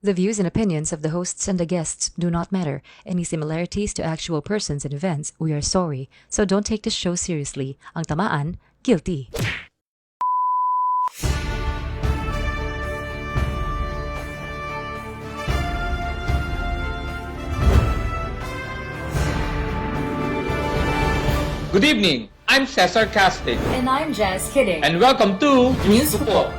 The views and opinions of the hosts and the guests do not matter. Any similarities to actual persons and events, we are sorry. So don't take this show seriously. Ang tamaan, guilty. Good evening, I'm Cesar Casting. And I'm Jazz Kidding. And welcome to News po.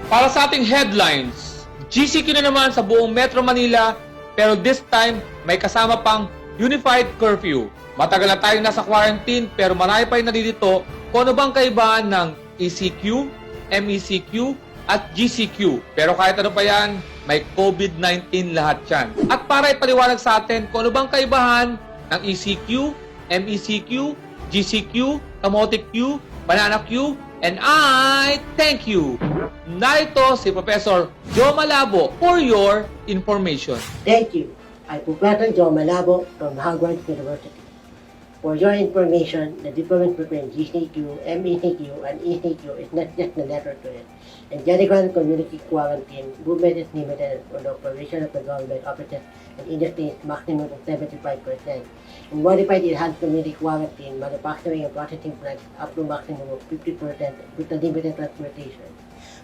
Para sa ating headlines, GCQ na naman sa buong Metro Manila, pero this time may kasama pang Unified Curfew. Matagal na tayong nasa quarantine, pero marami pa rin nalilito kung ano bang kaibahan ng ECQ, MECQ, at GCQ. Pero kahit ano pa yan, may COVID-19 lahat yan. At para ipaliwanag sa atin kung ano bang kaibahan ng ECQ, MECQ, GCQ, Kamote Q, Banana Q, and I thank you. Narito si Professor Joe Malabo for your information. Thank you. I'm Professor Joe Malabo from Howard University. For your information, the difference between GCQ, MECQ, and ECQ is not just the letter to it. In general community quarantine, movement is limited for the operation of the government offices and industries maximum of 75%. In modified enhanced community quarantine, manufacturing and processing plants up to maximum of 50% with a limited transportation.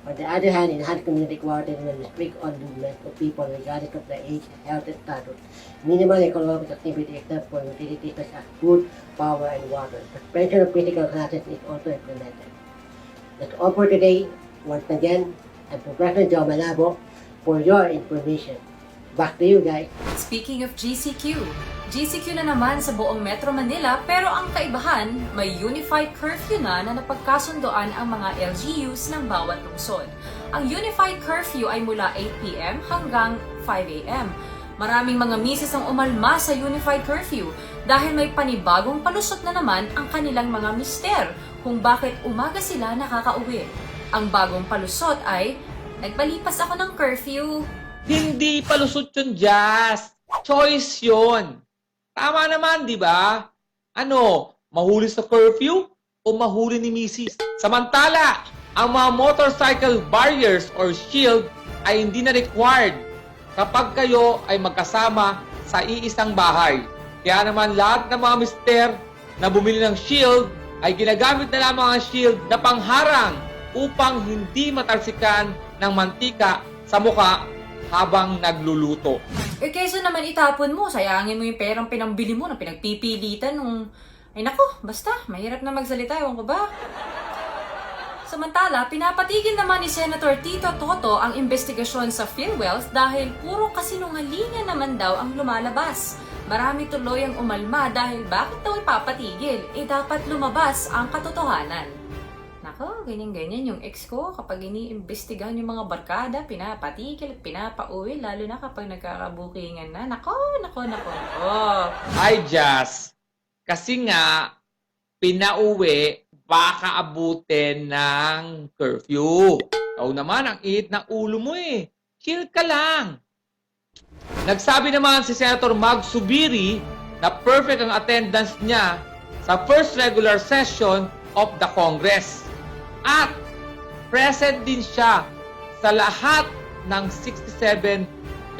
On the other hand, enhanced community quarantine will restrict on movement of people regardless of their age, health, and status. Minimal economic activity except for utilities such as food, power, and water. Suspension of critical classes is also implemented. That's all for today. Once again, I'm Professor Joe Malabo for your information. Back to you guys. Speaking of GCQ, GCQ na naman sa buong Metro Manila pero ang kaibahan, may unified curfew na napagkasundoan ang mga LGUs ng bawat lungsod. Ang unified curfew ay mula 8 p.m. hanggang 5 a.m. Maraming mga misis ang umalma sa unified curfew dahil may panibagong palusot na naman ang kanilang mga mister kung bakit umaga sila nakakauwi. Ang bagong palusot ay, nagpalipas ako ng curfew. Hindi palusot yun, Jazz. Choice yun. Tama naman, di ba? Ano, mahuli sa curfew o mahuli ni Mrs.? Samantala, ang mga motorcycle barriers or shield ay hindi na required kapag kayo ay magkasama sa iisang bahay. Kaya naman lahat ng mga mister na bumili ng shield ay ginagamit na lamang ang shield na pangharang upang hindi matalsikan ng mantika sa muka habang nagluluto. Eh kaysa naman itapon mo, sayangin mo yung perang pinambili mo na pinagpipilitan nung... Ay nako, basta, mahirap na magsalita, ewan ko ba? Samantala, pinapatigil naman ni Senator Tito Toto ang investigasyon sa PhilWealth dahil puro kasinungalingan naman daw ang lumalabas. Marami tuloy ang umalma dahil bakit daw ipapatigil? Eh dapat lumabas ang katotohanan. Nako, ganyan-ganyan yung ex ko kapag iniimbestigahan yung mga barkada, pinapatigil at pinapauwi, lalo na kapag nagkakabukingan na. Nako. Ay, Jazz, kasi nga, pinauwi, baka abutin ng curfew. Ikaw naman, ang init ng ulo mo eh. Chill ka lang. Nagsabi naman si Senator Mag Subiri na perfect ang attendance niya sa first regular session of the Congress. At present din siya sa lahat ng 67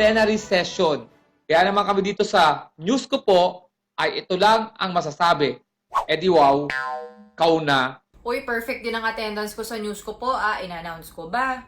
plenary session. Kaya naman kami dito sa news ko po ay ito lang ang masasabi. Eh di wow, kau na. Uy, perfect din ang attendance ko sa news ko po, in-announce ko ba?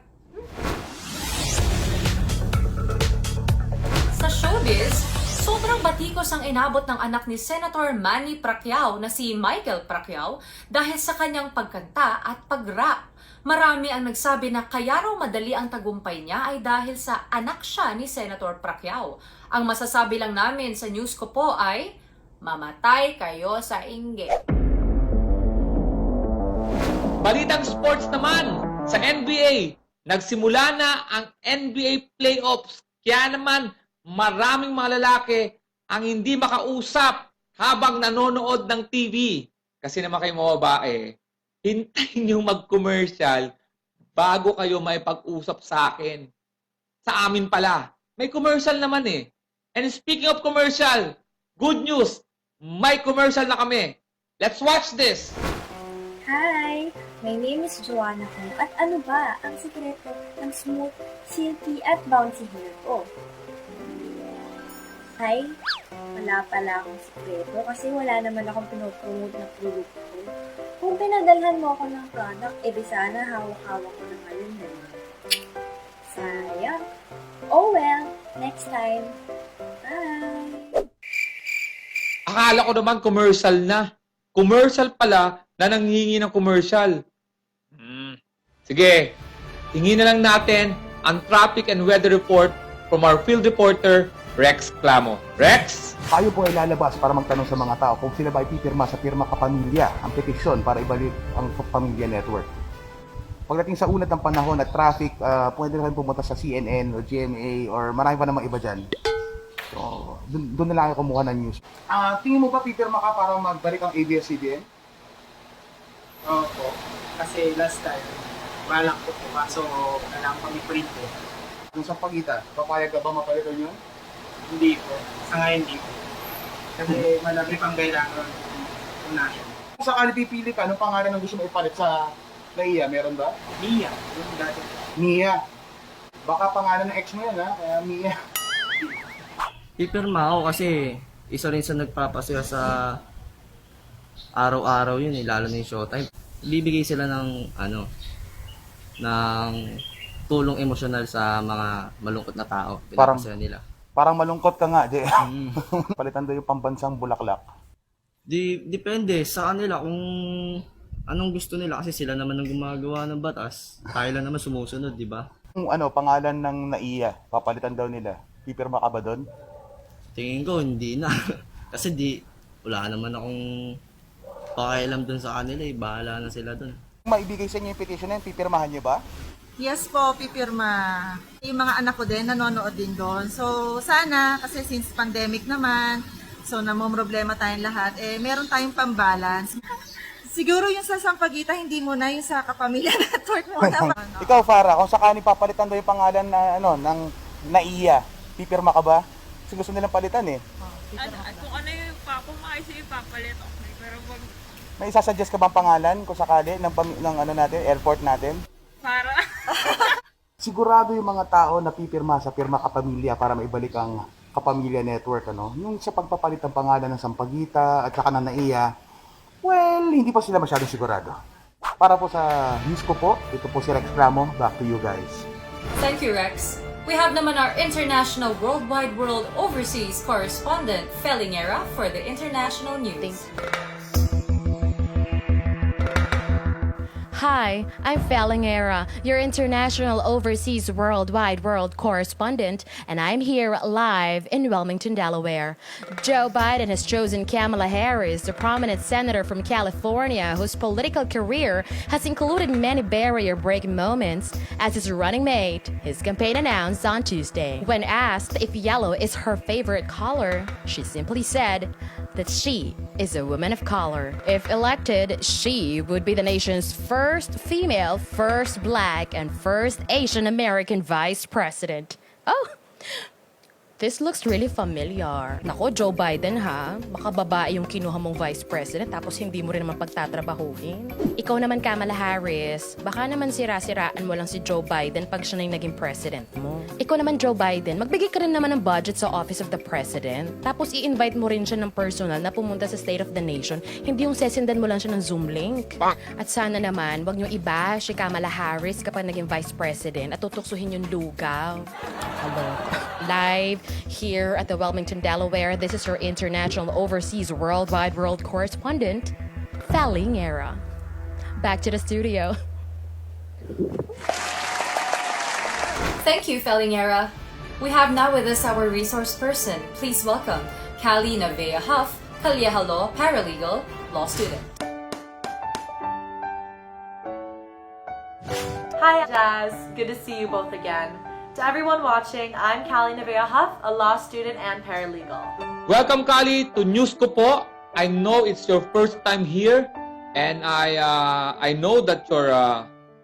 Sa showbiz, sobrang batikos ang inabot ng anak ni Senator Manny Pacquiao na si Michael Pacquiao dahil sa kanyang pagkanta at pag-rap. Marami ang nagsabi na kaya raw madali ang tagumpay niya ay dahil sa anak siya ni Senator Pacquiao. Ang masasabi lang namin sa news ko po ay, mamatay kayo sa inggit. Balitang sports naman sa NBA. Nagsimula na ang NBA playoffs. Kaya naman maraming mga lalaki ang hindi makausap habang nanonood ng TV. Kasi naman kayo mga babae, hintayin nyo mag-commercial bago kayo may pag-usap sa akin. Sa amin pala, may commercial naman eh. And speaking of commercial, good news, may commercial na kami. Let's watch this! Hi! My name is Joanna ko. At ano ba ang sikreto ng smooth, silky at bouncy hair ko? Ay, wala pala akong sikreto kasi wala naman akong pinopromote na produkto. Kung pinadalhan mo ako ng product, di sana hawak-hawak ko na ngayon na. Sayang. Oh well, next time. Bye! Akala ko naman commercial na. Commercial pala na nanghingi ng commercial. Sige, tingin na lang natin ang traffic and weather report from our field reporter, Rex Clamo. Rex? Tayo po ay lalabas para magtanong sa mga tao kung sila ba ay pipirma sa Pirma Kapamilya, ang petisyon para ibalik ang Pamilya Network. Pagdating sa unat ng panahon at traffic, pwede rin pumunta sa CNN o GMA or marami pa namang iba dyan. So, doon na lang ako kumuha ng news. Tingin mo ba pipirma ka para magbalik ang ABS-CBN? Opo. Kasi last time, balak ko po kaso kailangan kami print po. Yung sa pagita, papayag ka ba mapalitan yun? Hindi po. Sa ngayon hindi po. Kasi malaki pang kailangan unahin. Kung sakali pipili ka, anong pangalan ang gusto mo ipalit sa NAIA? Meron ba? Mia. Yung dati. Mia. Baka pangalan ng ex mo yan, ha? Kaya Mia. Pipirma ako kasi isa rin sa nagpapasaya sa araw-araw yun lalo na yung showtime. Bibigay sila ng ng tulong emosyonal sa mga malungkot na tao. Pinapasaya nila. Parang malungkot ka nga, Jay. Palitan daw yung pambansang bulaklak. Depende sa kanila kung anong gusto nila kasi sila naman ang gumagawa ng batas. Tayo lang naman sumusunod, di ba? Kung pangalan ng NAIA, papalitan daw nila. Pipirma ka ba doon? Tingin ko hindi na. Kasi wala naman akong pakialam dun sa kanila bahala na sila dun. Maibigay sa inyo yung petition na yun, pipirmahan niyo ba? Yes po, pipirma. Yung mga anak ko din, nanonood din doon. So, sana, kasi since pandemic naman, so namomroblema tayong lahat, meron tayong pambalance. Siguro yung sa Sampaguita, hindi muna yung sa Kapamilya Network muna. Ikaw, Farah, kung sakali papalitan daw yung pangalan na, ng NAIA, pipirma ka ba? Kasi gusto nilang palitan eh. Kung ano yung pumayos yung papalit, okay. Pero wag... May isasuggest ka bang pangalan kung sakali ng natin, airport natin? Para... Sigurado yung mga tao na pipirma sa Pirma Kapamilya para maibalik ang Kapamilya Network, yung sa pagpapalit ng pangalan ng Sampaguita at saka ng NAIA, well, hindi pa sila masyadong sigurado. Para po sa news ko po, ito po si Rex Clamo. Back to you guys. Thank you, Rex. We have naman our international worldwide world overseas correspondent, Felingera, for the international news. Hi, I'm Felingera, your international overseas worldwide world correspondent, and I'm here live in Wilmington, Delaware. Joe Biden has chosen Kamala Harris, the prominent senator from California whose political career has included many barrier-breaking moments, as his running mate. His campaign announced on Tuesday. When asked if yellow is her favorite color, she simply said that she is a woman of color. If elected, she would be the nation's first female, first black, and first Asian American vice president. Oh, this looks really familiar. Nako, Joe Biden ha, baka babae yung kinuha mong vice president tapos hindi mo rin naman pagtatrabahuhin. Ikaw naman, Kamala Harris, baka naman sira-siraan mo lang si Joe Biden pag siya na yung naging president mo. Ikaw naman, Joe Biden, magbigay ka rin naman ng budget sa Office of the President, tapos i-invite mo rin siya ng personal na pumunta sa State of the Nation, hindi yung sesendan mo lang siya ng Zoom link. At sana naman, wag niyo iba si Kamala Harris kapag naging vice president at tutuksuhin yung lugaw. Hello. Live here at the Wilmington, Delaware, this is your international overseas worldwide world correspondent, Felingera. Back to the studio. Thank you, Felingera. We have now with us our resource person. Please welcome Callie Navea Huff, CALLEJA Law Paralegal, Law Student. Hi, Jazz. Good to see you both again. To everyone watching, I'm Callie Navea Huff, a law student and paralegal. Welcome, Kali, to News Ko Po. I know it's your first time here, and I know that you're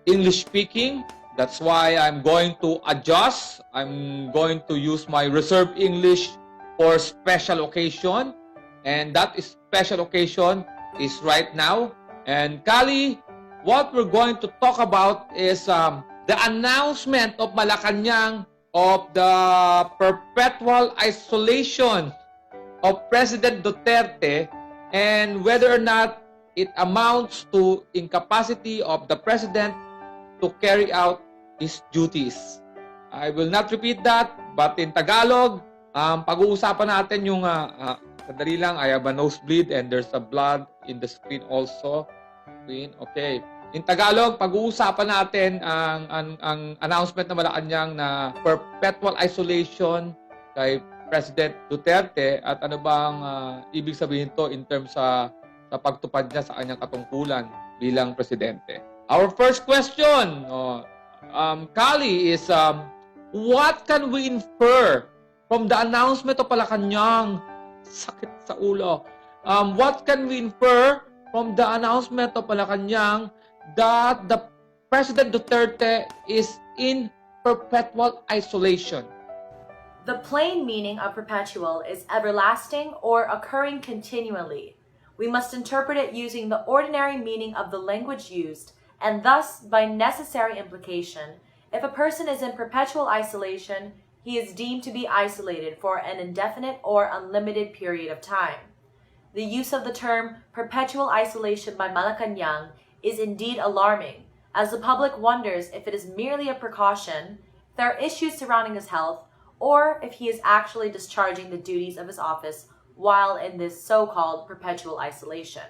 English speaking. That's why I'm going to adjust. I'm going to use my reserved English for special occasion, and that is special occasion is right now. And Kali, what we're going to talk about is the announcement of Malacanang of the perpetual isolation of President Duterte and whether or not it amounts to incapacity of the President to carry out his duties. I will not repeat that, but in Tagalog, pag-uusapan natin yung, sandali lang, I have a nosebleed and there's a blood in the screen also. Okay. In Tagalog, pag-uusapan natin ang announcement na Malacanang na perpetual isolation kay President Duterte at ano bang ibig sabihin to in terms sa pagtupad niya sa kanyang katungkulan bilang presidente. Our first question, Kali, is what can we infer from the announcement of Malacanang? Sakit sa ulo. What can we infer from the announcement of Malacanang that the President Duterte is in perpetual isolation? The plain meaning of perpetual is everlasting or occurring continually. We must interpret it using the ordinary meaning of the language used, and thus, by necessary implication, if a person is in perpetual isolation, he is deemed to be isolated for an indefinite or unlimited period of time. The use of the term perpetual isolation by Malacanang is indeed alarming, as the public wonders if it is merely a precaution, if there are issues surrounding his health, or if he is actually discharging the duties of his office while in this so-called perpetual isolation.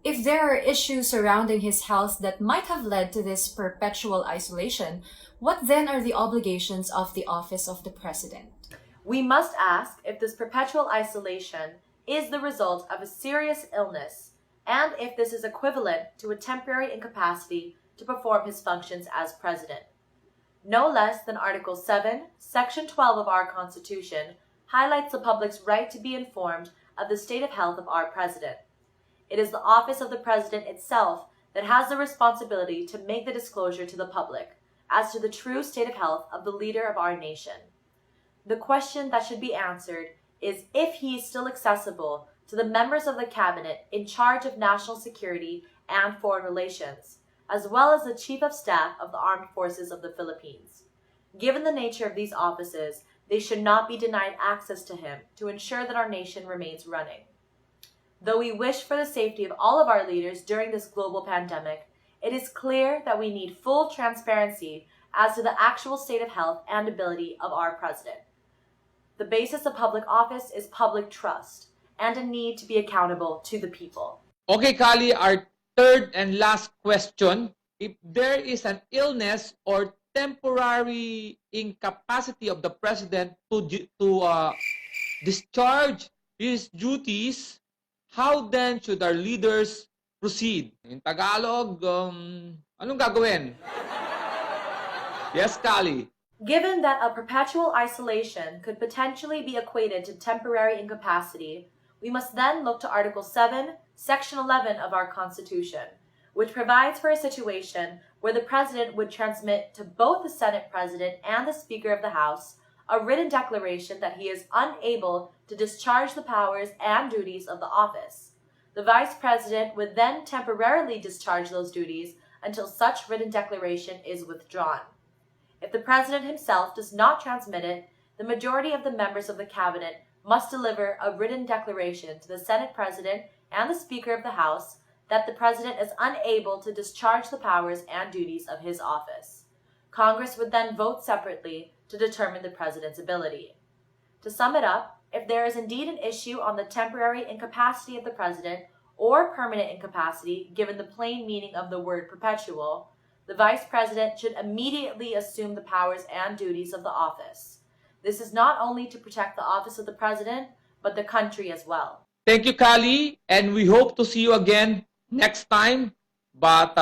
If there are issues surrounding his health that might have led to this perpetual isolation, what then are the obligations of the office of the President? We must ask if this perpetual isolation is the result of a serious illness, and if this is equivalent to a temporary incapacity to perform his functions as President. No less than Article 7, Section 12 of our Constitution highlights the public's right to be informed of the state of health of our President. It is the office of the President itself that has the responsibility to make the disclosure to the public as to the true state of health of the leader of our nation. The question that should be answered is if he is still accessible to the members of the Cabinet in charge of national security and foreign relations, as well as the Chief of Staff of the Armed Forces of the Philippines. Given the nature of these offices, they should not be denied access to him to ensure that our nation remains running. Though we wish for the safety of all of our leaders during this global pandemic, it is clear that we need full transparency as to the actual state of health and ability of our President. The basis of public office is public trust and a need to be accountable to the people. Okay, Kali, our third and last question. If there is an illness or temporary incapacity of the President to discharge his duties, how then should our leaders proceed? In Tagalog, anong gagawin? Yes, Kali. Given that a perpetual isolation could potentially be equated to temporary incapacity, we must then look to Article 7, Section 11 of our Constitution, which provides for a situation where the President would transmit to both the Senate President and the Speaker of the House a written declaration that he is unable to discharge the powers and duties of the office. The Vice President would then temporarily discharge those duties until such written declaration is withdrawn. If the President himself does not transmit it, the majority of the members of the Cabinet must deliver a written declaration to the Senate President and the Speaker of the House that the President is unable to discharge the powers and duties of his office. Congress would then vote separately to determine the President's ability. To sum it up, if there is indeed an issue on the temporary incapacity of the President or permanent incapacity, given the plain meaning of the word perpetual, the Vice President should immediately assume the powers and duties of the office. This is not only to protect the office of the President, but the country as well. Thank you, Kali, and we hope to see you again next time, but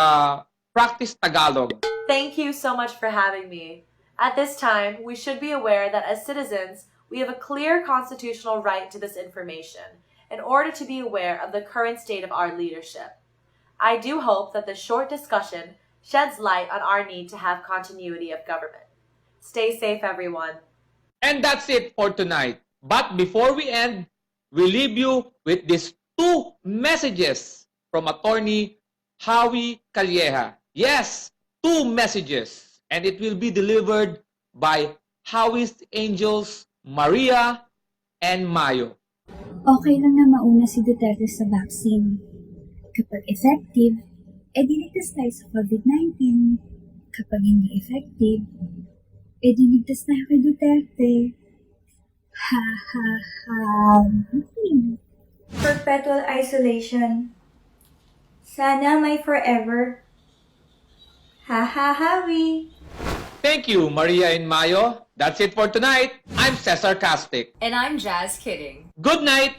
practice Tagalog. Thank you so much for having me. At this time, we should be aware that as citizens, we have a clear constitutional right to this information in order to be aware of the current state of our leadership. I do hope that this short discussion sheds light on our need to have continuity of government. Stay safe, everyone. And that's it for tonight. But before we end, we leave you with these two messages from Attorney Howie Calleja. Yes, 2 messages. And it will be delivered by Howie's Angels, Maria and Mayo. Okay lang na mauna si Duterte sa vaccine. Kapag effective, ligtas tayo sa COVID-19. Kapag hindi effective, ligtas tayo kay Duterte. Ha ha ha. Perpetual isolation. Sana may forever. Ha ha hawi. Thank you, Maria and Mayo. That's it for tonight. I'm Cesar Castic. And I'm Jazz Kidding. Good night!